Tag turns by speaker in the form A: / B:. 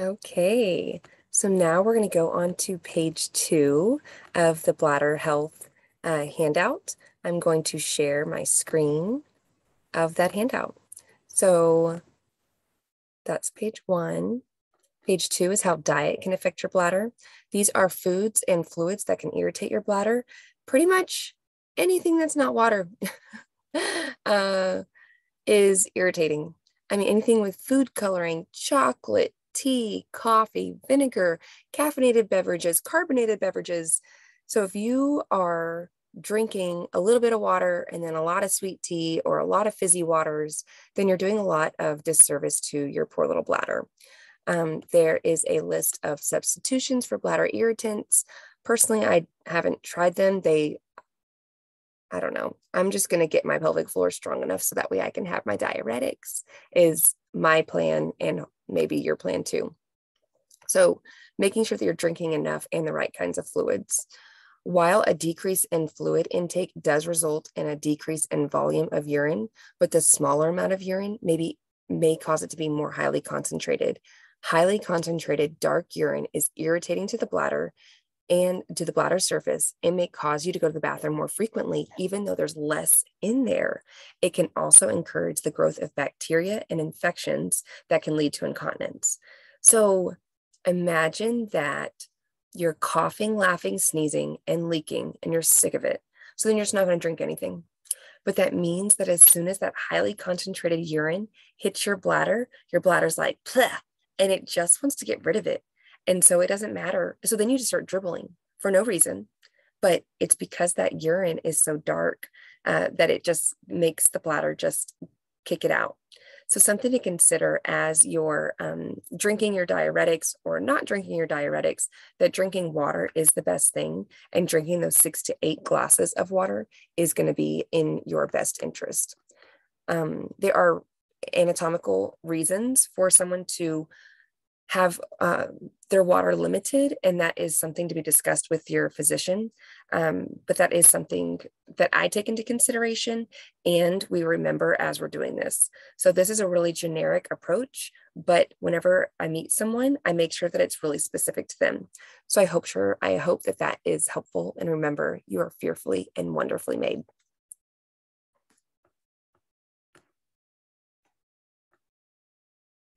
A: Okay, so now we're going to go on to page 2 of the bladder health handout. I'm going to share my screen of that handout. So that's page 1. Page 2 is how diet can affect your bladder. These are foods and fluids that can irritate your bladder. Pretty much anything that's not water uh, is irritating. I mean, anything with food coloring, chocolate, tea, coffee, vinegar, caffeinated beverages, carbonated beverages. So if you are drinking a little bit of water and then a lot of sweet tea or a lot of fizzy waters, then you're doing a lot of disservice to your poor little bladder. There is a list of substitutions for bladder irritants. Personally, I haven't tried them. I don't know. I'm just going to get my pelvic floor strong enough so that way I can have my diuretics is my plan and maybe your plan too. So making sure that you're drinking enough and the right kinds of fluids. While a decrease in fluid intake does result in a decrease in volume of urine, but the smaller amount of urine may cause it to be more highly concentrated. Highly concentrated dark urine is irritating to the bladder and to the bladder surface. It may cause you to go to the bathroom more frequently, even though there's less in there. It can also encourage the growth of bacteria and infections that can lead to incontinence. So imagine that you're coughing, laughing, sneezing, and leaking, and you're sick of it. So then you're just not going to drink anything. But that means that as soon as that highly concentrated urine hits your bladder's like, pleh, and it just wants to get rid of it. And so it doesn't matter. So then you just start dribbling for no reason. But it's because that urine is so dark that it just makes the bladder just kick it out. So something to consider as you're drinking your diuretics or not drinking your diuretics, that drinking water is the best thing. And drinking those 6 to 8 glasses of water is going to be in your best interest. There are anatomical reasons for someone to have their water limited, and that is something to be discussed with your physician. But that is something that I take into consideration and we remember as we're doing this. So this is a really generic approach, but whenever I meet someone, I make sure that it's really specific to them. So I hope that that is helpful. And remember, you are fearfully and wonderfully made.